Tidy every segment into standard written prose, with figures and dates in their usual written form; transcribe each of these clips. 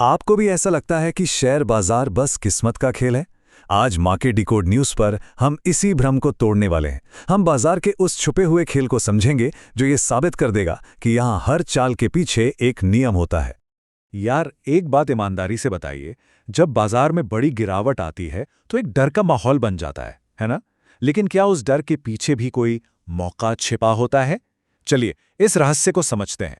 आपको भी ऐसा लगता है कि शेयर बाजार बस किस्मत का खेल है? आज मार्केट डिकोड न्यूज पर हम इसी भ्रम को तोड़ने वाले हैं। हम बाजार के उस छुपे हुए खेल को समझेंगे जो ये साबित कर देगा कि यहाँ हर चाल के पीछे एक नियम होता है। यार, एक बात ईमानदारी से बताइए, जब बाजार में बड़ी गिरावट आती है तो एक डर का माहौल बन जाता है ना? लेकिन क्या उस डर के पीछे भी कोई मौका छिपा होता है? चलिए इस रहस्य को समझते हैं।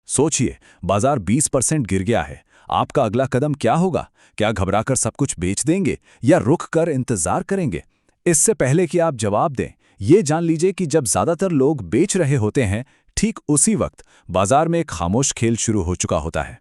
सोचिए, बाजार 20% गिर गया है। आपका अगला कदम क्या होगा? क्या घबराकर सब कुछ बेच देंगे या रुक कर इंतजार करेंगे? इससे पहले कि आप जवाब दें, ये जान लीजिए कि जब ज्यादातर लोग बेच रहे होते हैं, ठीक उसी वक्त बाजार में एक खामोश खेल शुरू हो चुका होता है।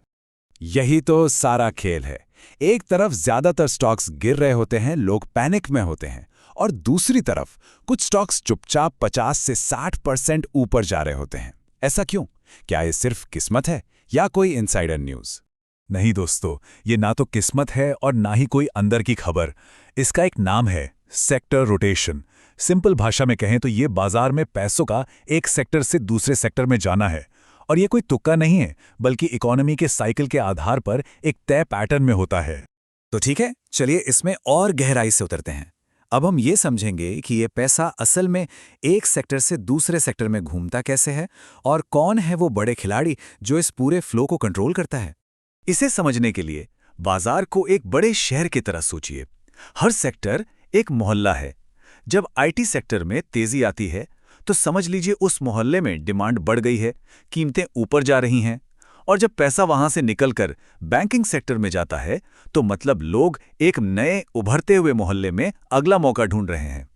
यही तो सारा खेल है। एक तरफ ज्यादातर स्टॉक्स गिर रहे होते हैं, लोग पैनिक में होते हैं, और दूसरी तरफ कुछ स्टॉक्स चुपचाप 50 से 60% ऊपर जा रहे होते हैं। ऐसा क्यों? क्या ये सिर्फ किस्मत है या कोई इनसाइडर न्यूज? नहीं दोस्तों, ये ना तो किस्मत है और ना ही कोई अंदर की खबर। इसका एक नाम है सेक्टर रोटेशन। सिंपल भाषा में कहें तो ये बाजार में पैसों का एक सेक्टर से दूसरे सेक्टर में जाना है। और ये कोई तुक्का नहीं है, बल्कि इकोनॉमी के साइकिल के आधार पर एक तय पैटर्न में होता है। तो ठीक है, चलिए इसमें और गहराई से उतरते हैं। अब हम ये समझेंगे कि ये पैसा असल में एक सेक्टर से दूसरे सेक्टर में घूमता कैसे है और कौन है वो बड़े खिलाड़ी जो इस पूरे फ्लो को कंट्रोल करता है। इसे समझने के लिए बाजार को एक बड़े शहर की तरह सोचिए। हर सेक्टर एक मोहल्ला है। जब आईटी सेक्टर में तेजी आती है तो समझ लीजिए उस मोहल्ले में डिमांड बढ़ गई है, कीमतें ऊपर जा रही हैं। और जब पैसा वहां से निकलकर बैंकिंग सेक्टर में जाता है तो मतलब लोग एक नए उभरते हुए मोहल्ले में अगला मौका ढूंढ रहे हैं।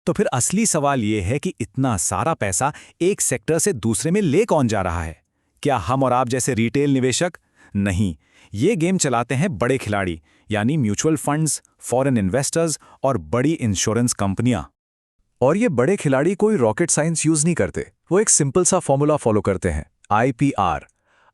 तो फिर असली सवाल ये है कि इतना सारा पैसा एक सेक्टर से दूसरे में ले कौन जा रहा है? क्या हम और आप जैसे रिटेल निवेशक? नहीं, ये गेम चलाते हैं बड़े खिलाड़ी, यानी म्यूचुअल फंड्स, फॉरेन इन्वेस्टर्स और बड़ी इंश्योरेंस कंपनियां। और ये बड़े खिलाड़ी कोई रॉकेट साइंस यूज नहीं करते। वो एक सिंपल सा फॉर्मूला फॉलो करते हैं, IPR।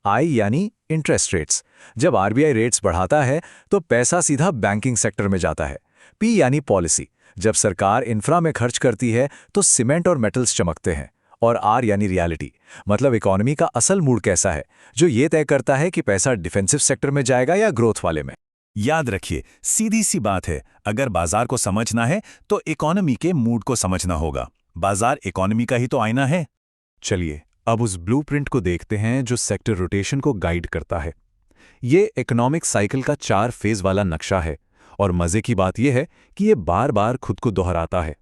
आई यानी इंटरेस्ट रेट्स। जब आरबीआई रेट्स बढ़ाता है तो पैसा सीधा बैंकिंग सेक्टर में जाता है। पी यानी पॉलिसी। जब सरकार इंफ्रा में खर्च करती है तो सीमेंट और मेटल्स चमकते हैं। और आर यानी रियलिटी, मतलब इकोनॉमी का असल मूड कैसा है, जो ये तय करता है कि पैसा डिफेंसिव सेक्टर में जाएगा या ग्रोथ वाले में। याद रखिए, सीधी सी बात है, अगर बाजार को समझना है तो इकोनॉमी के मूड को समझना होगा। बाजार इकोनॉमी का ही तो आईना है। चलिए अब उस ब्लूप्रिंट को देखते हैं जो सेक्टर रोटेशन को गाइड करता है। ये इकोनॉमिक साइकिल का 4 फेज वाला नक्शा है और मजे की बात यह है कि ये बार बार खुद को दोहराता है।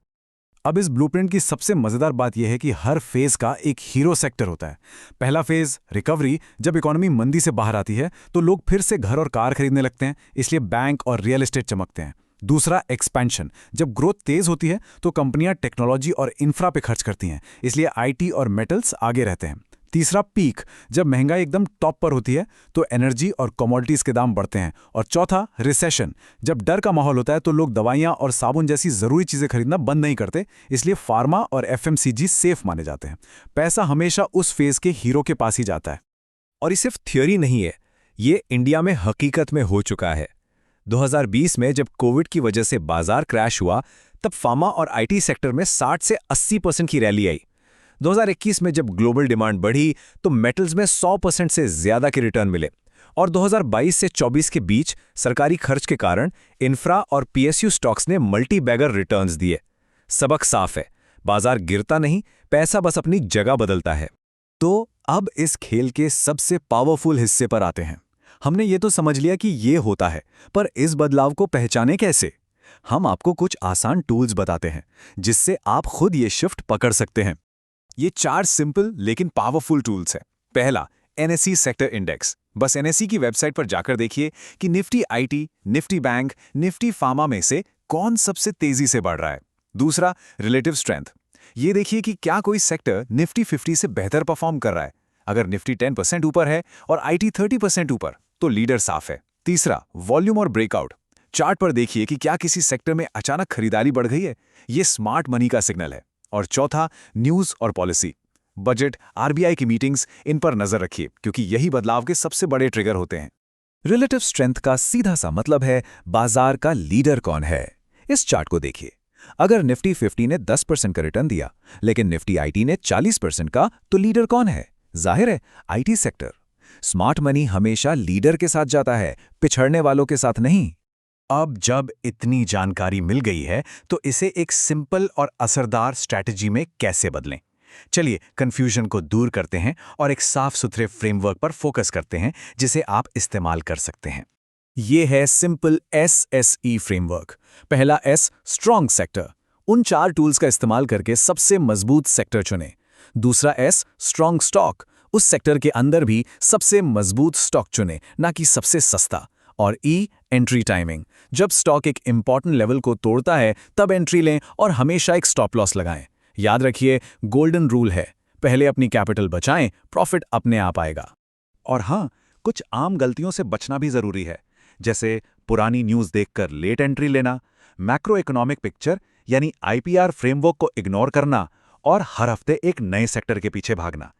अब इस ब्लूप्रिंट की सबसे मजेदार बात यह है कि हर फेज का एक हीरो सेक्टर होता है। पहला फेज रिकवरी, जब इकोनॉमी मंदी से बाहर आती है तो लोग फिर से घर और कार खरीदने लगते हैं, इसलिए बैंक और रियल एस्टेट चमकते हैं। दूसरा एक्सपेंशन, जब ग्रोथ तेज होती है तो कंपनियां टेक्नोलॉजी और इंफ्रा पे खर्च करती हैं, इसलिए आईटी और मेटल्स आगे रहते हैं। तीसरा पीक, जब महंगाई एकदम टॉप पर होती है तो एनर्जी और कमोडिटीज के दाम बढ़ते हैं। और चौथा रिसेशन, जब डर का माहौल होता है तो लोग दवाइयां और साबुन जैसी जरूरी चीजें खरीदना बंद नहीं करते, इसलिए फार्मा और एफएमसीजी सेफ माने जाते हैं। पैसा हमेशा उस फेज के हीरो के पास ही जाता है। और ये सिर्फ थ्योरी नहीं है, ये इंडिया में हकीकत में हो चुका है। 2020 में जब कोविड की वजह से बाजार क्रैश हुआ तब फार्मा और आईटी सेक्टर में 60 से 80% की रैली आई। 2021 में जब ग्लोबल डिमांड बढ़ी तो मेटल्स में 100% से ज्यादा के रिटर्न मिले। और 2022 से 24 के बीच सरकारी खर्च के कारण इंफ्रा और पीएसयू स्टॉक्स ने मल्टी बैगर रिटर्न्स दिए। सबक साफ है, बाजार गिरता नहीं, पैसा बस अपनी जगह बदलता है। तो अब इस खेल के सबसे पावरफुल हिस्से पर आते हैं। हमने ये तो समझ लिया कि ये होता है, पर इस बदलाव को पहचाने कैसे? हम आपको कुछ आसान टूल्स बताते हैं जिससे आप खुद ये शिफ्ट पकड़ सकते हैं। ये 4 सिंपल लेकिन पावरफुल टूल्स हैं। पहला, एनएसई सेक्टर इंडेक्स। बस एनएसई की वेबसाइट पर जाकर देखिए कि Nifty IT, Nifty bank, Nifty pharma में से कौन सबसे तेजी से बढ़ रहा है। दूसरा, रिलेटिव स्ट्रेंथ। ये देखिए कि क्या कोई सेक्टर निफ्टी 50 से बेहतर परफॉर्म कर रहा है। अगर निफ्टी 10% ऊपर है और आईटी 30% ऊपर तो लीडर साफ है। तीसरा, वॉल्यूम और ब्रेकआउट। चार्ट पर देखिए कि क्या किसी सेक्टर में अचानक खरीदारी बढ़ गई है, ये स्मार्ट मनी का सिग्नल है। और चौथा, न्यूज़ और पॉलिसी। बजट, आरबीआई की मीटिंग्स, इन पर नजर रखिए क्योंकि यही बदलाव के सबसे बड़े ट्रिगर होते हैं। रिलेटिव स्ट्रेंथ का सीधा सा मतलब है बाजार का लीडर कौन है। इस चार्ट को देखिए, अगर निफ्टी 50 ने 10% का रिटर्न दिया लेकिन निफ्टी आईटी ने 40% का, तो लीडर कौन है? जाहिर है आईटी सेक्टर। स्मार्ट मनी हमेशा लीडर के साथ जाता है, पिछड़ने वालों के साथ नहीं। अब जब इतनी जानकारी मिल गई है तो इसे एक सिंपल और असरदार स्ट्रैटेजी में कैसे बदलें? चलिए कंफ्यूजन को दूर करते हैं और एक साफ सुथरे फ्रेमवर्क पर फोकस करते हैं जिसे आप इस्तेमाल कर सकते हैं। ये है सिंपल SSE फ्रेमवर्क। पहला S स्ट्रॉन्ग सेक्टर, उन 4 टूल्स का इस्तेमाल करके सबसे मजबूत सेक्टर चुनें। दूसरा S स्ट्रॉन्ग स्टॉक, उस सेक्टर के अंदर भी सबसे मजबूत स्टॉक चुनें, ना कि सबसे सस्ता। और E एंट्री टाइमिंग, जब स्टॉक एक इंपॉर्टेंट लेवल को तोड़ता है तब एंट्री लें और हमेशा एक स्टॉप लॉस लगाएं। याद रखिए, गोल्डन रूल है, पहले अपनी कैपिटल बचाएं, प्रॉफिट अपने आप आएगा। और हाँ, कुछ आम गलतियों से बचना भी जरूरी है, जैसे पुरानी न्यूज़ देखकर लेट एंट्री लेना, मैक्रो इकोनॉमिक पिक्चर यानी IPR फ्रेमवर्क को इग्नोर करना और हर हफ्ते एक नए सेक्टर के पीछे भागना।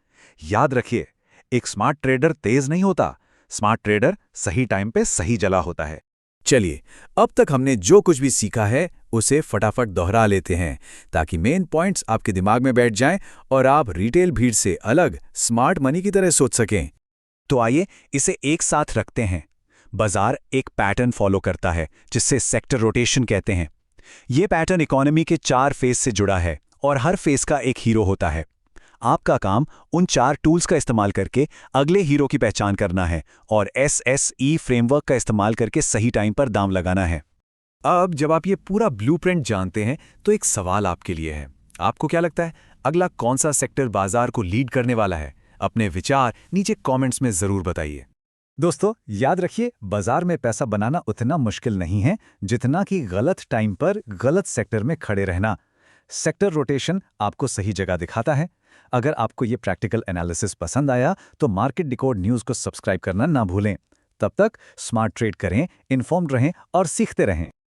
याद रखिए, एक स्मार्ट ट्रेडर तेज नहीं होता, स्मार्ट ट्रेडर सही टाइम पे सही जला होता है। चलिए, अब तक हमने जो कुछ भी सीखा है उसे फटाफट दोहरा लेते हैं ताकि मेन पॉइंट्स आपके दिमाग में बैठ जाएं और आप रिटेल भीड़ से अलग स्मार्ट मनी की तरह सोच सकें। तो आइए इसे एक साथ रखते हैं। बाजार एक पैटर्न फॉलो करता है जिससे सेक्टर रोटेशन कहते हैं। ये पैटर्न इकोनॉमी के 4 फेज से जुड़ा है और हर फेज का एक हीरो होता है। आपका काम उन 4 टूल्स का इस्तेमाल करके अगले हीरो की पहचान करना है और SSE फ्रेमवर्क का इस्तेमाल करके सही टाइम पर दाम लगाना है। अब जब आप ये पूरा ब्लूप्रिंट जानते हैं तो एक सवाल आपके लिए है। आपको क्या लगता है, अगला कौन सा सेक्टर बाजार को लीड करने वाला है? अपने विचार नीचे कमेंट्स में जरूर बताइए। दोस्तों, याद रखिए, बाजार में पैसा बनाना उतना मुश्किल नहीं है जितना कि गलत टाइम पर गलत सेक्टर में खड़े रहना। सेक्टर रोटेशन आपको सही जगह दिखाता है। अगर आपको ये प्रैक्टिकल एनालिसिस पसंद आया तो मार्केट डिकोड न्यूज़ को सब्सक्राइब करना ना भूलें। तब तक स्मार्ट ट्रेड करें, इन्फॉर्म्ड रहें और सीखते रहें।